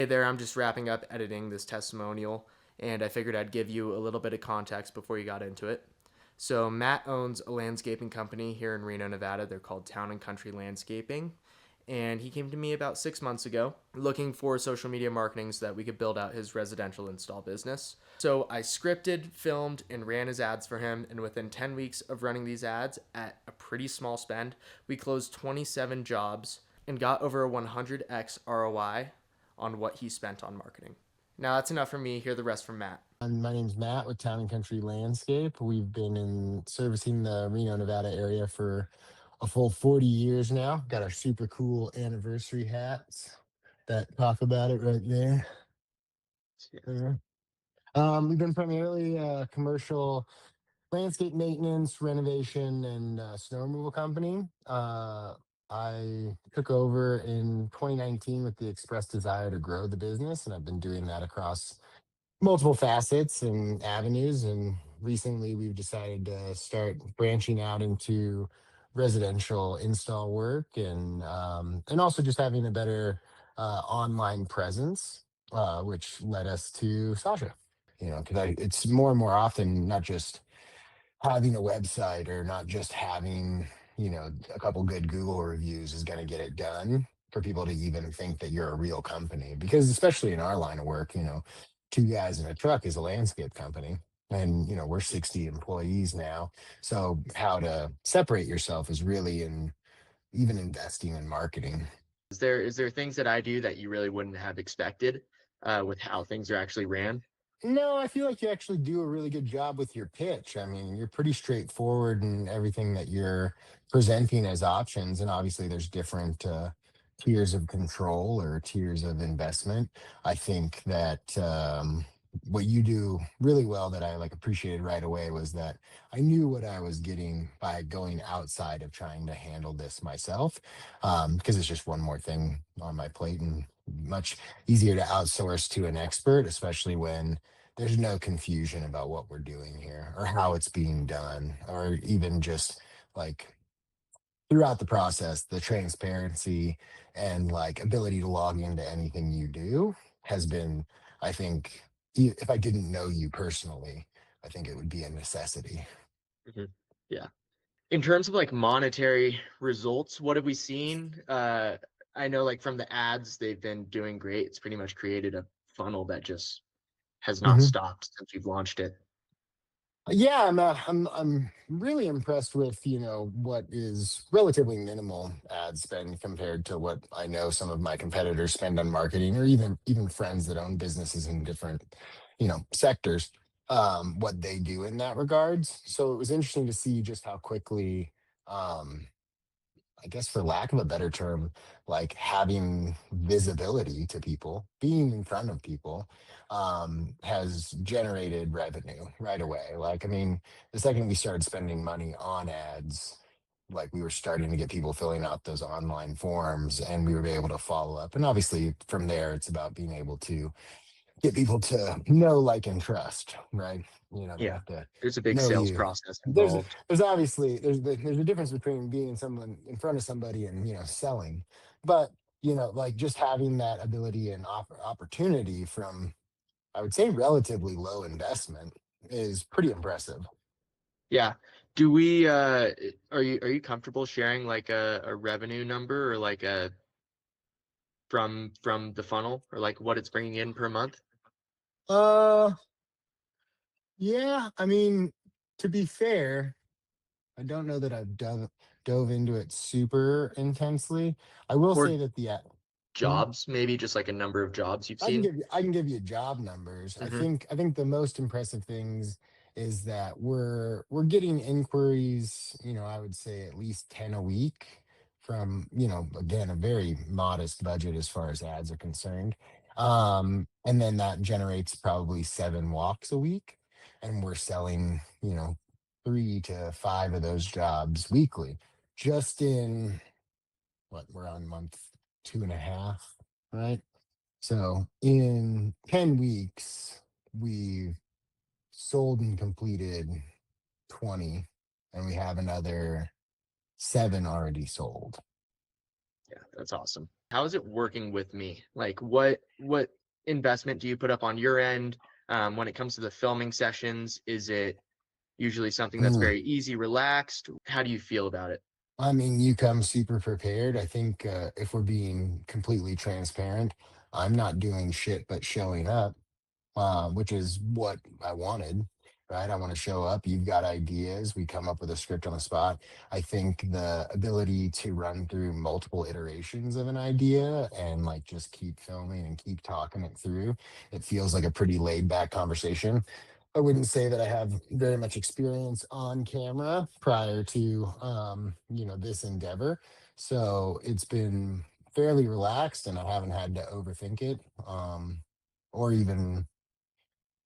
Hey there, I'm just wrapping up editing this testimonial, and I figured I'd give you a little bit of context before you got into it. So, Matt owns a landscaping company here in Reno, Nevada. They're called Town and Country Landscaping. And he came to me about 6 months ago looking for social media marketing so that we could build out his residential install business. So, I scripted, filmed, and ran his ads for him. And within 10 weeks of running these ads at a pretty small spend, we closed 27 jobs and got over a 100x ROI on what he spent on marketing. Now that's enough for me. Hear the rest from Matt. My name's Matt with Town and Country Landscape. We've been in servicing the Reno, Nevada area for a full 40 years now. Got our super cool anniversary hats that talk about it right there. There. We've been primarily commercial landscape maintenance, renovation, and snow removal company. I took over in 2019 with the express desire to grow the business, and I've been doing that across multiple facets and avenues. And recently, we've decided to start branching out into residential install work and also just having a better online presence, which led us to Sasha. Because it's more and more often not just having a website or not just having a couple good Google reviews is going to get it done for people to even think that you're a real company, because especially in our line of work, two guys in a truck is a landscape company, and we're 60 employees now. So how to separate yourself is really in even investing in marketing. Is there things that I do that you really wouldn't have expected with how things are actually ran? No, I feel like you actually do a really good job with your pitch. I mean, you're pretty straightforward in everything that you're presenting as options. And obviously, there's different tiers of control or tiers of investment. I think that what you do really well that I like appreciated right away was that I knew what I was getting by going outside of trying to handle this myself, because it's just one more thing on my plate and much easier to outsource to an expert, especially when there's no confusion about what we're doing here or how it's being done, or even just like throughout the process, the transparency and like ability to log into anything you do has been, I think, if I didn't know you personally, I think it would be a necessity. hmm Yeah. In terms of like monetary results, what have we seen? I know like from the ads, they've been doing great. It's pretty much created a funnel that just has not stopped since we've launched it. Yeah, I'm really impressed with what is relatively minimal ad spend compared to what I know some of my competitors spend on marketing, or even friends that own businesses in different sectors, what they do in that regards. So it was interesting to see just how quickly, um, I guess for lack of a better term, like having visibility to people, being in front of people, has generated revenue right away. Like, I mean, the second we started spending money on ads, like we were starting to get people filling out those online forms and we were able to follow up. And obviously from there, it's about being able to get people to know, like, and trust, right? They Yeah. have to There's a big know sales you. process There's involved. there's obviously there's a difference between being someone in front of somebody and selling, but like just having that ability and opportunity from, I would say, relatively low investment is pretty impressive. Yeah. Do we are you comfortable sharing like a revenue number or like a from the funnel or like what it's bringing in per month? Uh, yeah, I mean, to be fair, I don't know that I've dove into it super intensely. I will Or say that the hmm? jobs, maybe just like a number of jobs you've seen? I can give you job numbers. hmm I think the most impressive things is that we're getting inquiries, I would say at least 10 a week from, again, a very modest budget as far as ads are concerned. And then that generates probably 7 walks a week. And we're selling, 3 to 5 of those jobs weekly, just in what we're on month 2.5, right? So in 10 weeks, we've sold and completed 20, and we have another 7 already sold. Yeah, that's awesome. how is it working with me? Like, what investment do you put up on your end when it comes to the filming sessions? Is it usually something that's Mm. very easy, relaxed? How do you feel about it? I mean, you come super prepared. I think if we're being completely transparent, I'm not doing shit but showing up, which is what I wanted, right? I want to show up. You've got ideas. We come up with a script on the spot. I think the ability to run through multiple iterations of an idea and like just keep filming and keep talking it through, it feels like a pretty laid back conversation. I wouldn't say that I have very much experience on camera prior to this endeavor. So it's been fairly relaxed and I haven't had to overthink it. Or even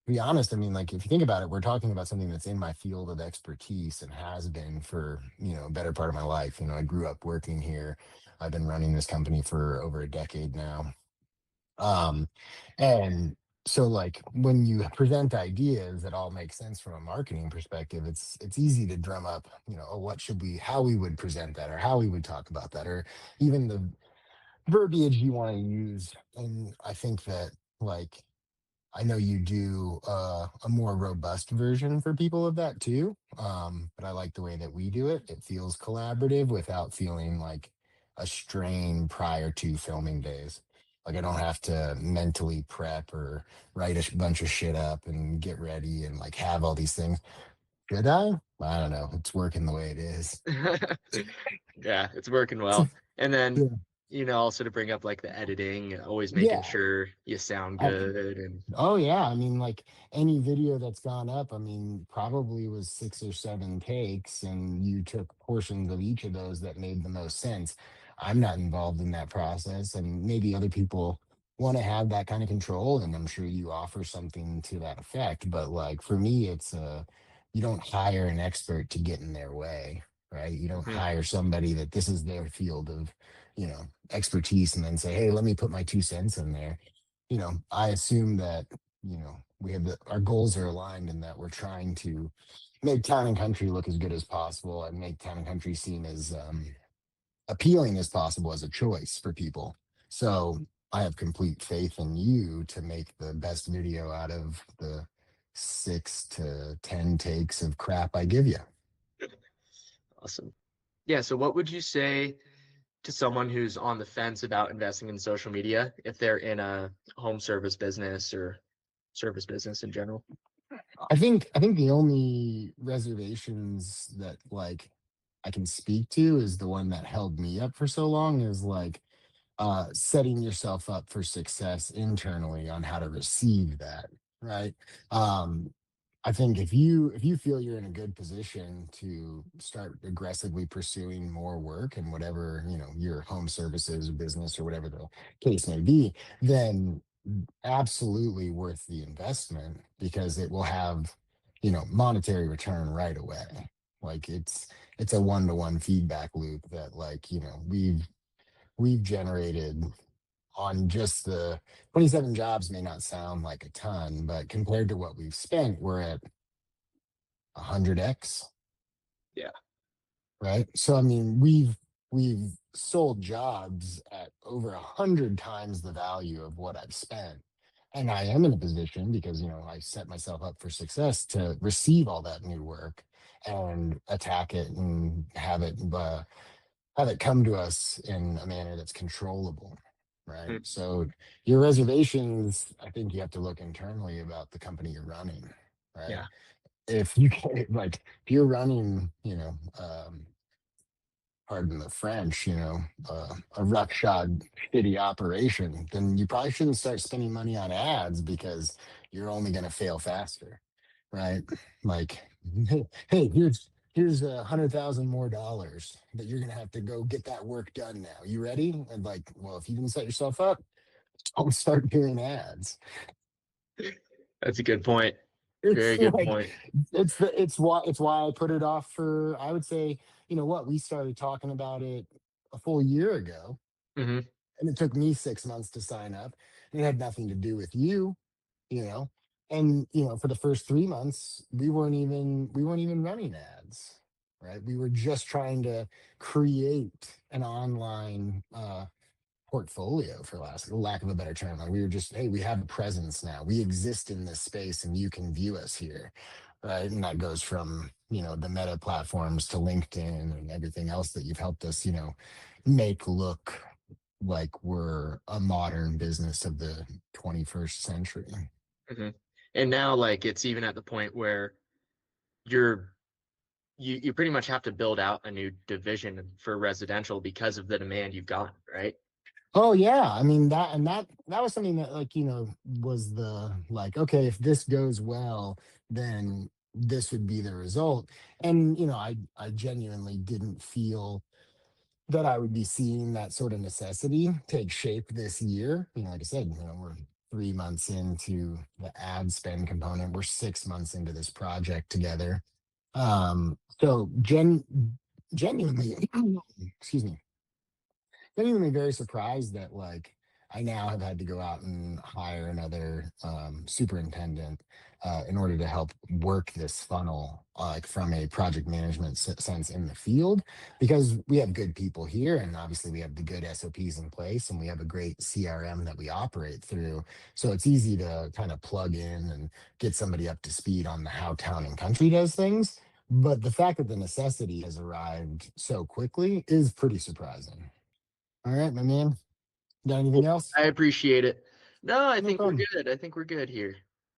be honest, I mean, like if you think about it, we're talking about something that's in my field of expertise and has been for, a better part of my life. I grew up working here. I've been running this company for over a decade now. Um, and so like when you present ideas that all make sense from a marketing perspective, it's easy to drum up, oh, how we would present that or how we would talk about that, or even the verbiage you want to use. And I think that like I know you do a more robust version for people of that too. But I like the way that we do it. It feels collaborative without feeling like a strain prior to filming days. Like I don't have to mentally prep or write a bunch of shit up and get ready and like have all these things. Should I? I don't know. It's working the way it is. Yeah, it's working well. And then, Yeah. also to bring up like the editing, always making Yeah. sure you sound I, good and Oh yeah, I mean, like any video that's gone up, I mean, probably was 6 or 7 takes, and you took portions of each of those that made the most sense. I'm not involved in that process, and maybe other people want to have that kind of control, and I'm sure you offer something to that effect. But like for me, it's you don't hire an expert to get in their way, right? You don't Mhm. hire somebody that this is their field of, expertise, and then say, hey, let me put my 2 cents in there. I assume that, we have our goals are aligned in that we're trying to make town and country look as good as possible and make town and country seem as appealing as possible as a choice for people. So I have complete faith in you to make the best video out of the 6 to 10 takes of crap I give you. Awesome. Yeah, so what would you say to someone who's on the fence about investing in social media if they're in a home service business or service business in general? I think the only reservations that like I can speak to is the one that held me up for so long is like setting yourself up for success internally on how to receive that, right? um I think if you feel you're in a good position to start aggressively pursuing more work and whatever, your home services or business or whatever the case may be, then absolutely worth the investment because it will have, monetary return right away. Like it's a one-to-one feedback loop that like, we've generated on just the 27 jobs may not sound like a ton, but compared to what we've spent, we're at 100x, Yeah. right? So I mean, we've sold jobs at over 100 times the value of what I've spent. And I am in a position because I set myself up for success to receive all that new work and attack it and have it come to us in a manner that's controllable, right? Mm. So your reservations, I think you have to look internally about the company you're running, right? Yeah. If you can, like if you're running, pardon the French, a roughshod shitty operation, then you probably shouldn't start spending money on ads because you're only going to fail faster, right? Like, hey, here's 100,000 more dollars that you're going to have to go get that work done now. You ready? And like, well, if you didn't set yourself up, don't start doing ads. That's a good point. It's Very good like point. it's why I put it off for, I would say, we started talking about it a full year ago, Hmm. and it took me 6 months to sign up. And it had nothing to do with you, you know. And for the first 3 months, we weren't even running ads, right? We were just trying to create an online portfolio, for lack of a better term. Like we were just, hey, we have a presence now. We exist in this space, and you can view us here, right? And that goes from the Meta platforms to LinkedIn and everything else that you've helped us, make look like we're a modern business of the 21st century. Hmm. And now, like, it's even at the point where you're you pretty much have to build out a new division for residential because of the demand you've gotten, right? Oh yeah, I mean that was something that, like, was the, like, okay, if this goes well, then this would be the result. And I genuinely didn't feel that I would be seeing that sort of necessity take shape this year. Like I said, we're 3 months into the ad spend component. We're 6 months into this project together. So genuinely, excuse me, genuinely very surprised that, like, I now have had to go out and hire another superintendent in order to help work this funnel, like from a project management sense in the field, because we have good people here, and obviously we have the good SOPs in place, and we have a great CRM that we operate through. So it's easy to kind of plug in and get somebody up to speed on how town and country does things. But the fact that the necessity has arrived so quickly is pretty surprising. All right, my man. Got anything else? I appreciate it. No, I No think we're problem. good. I think we're good here.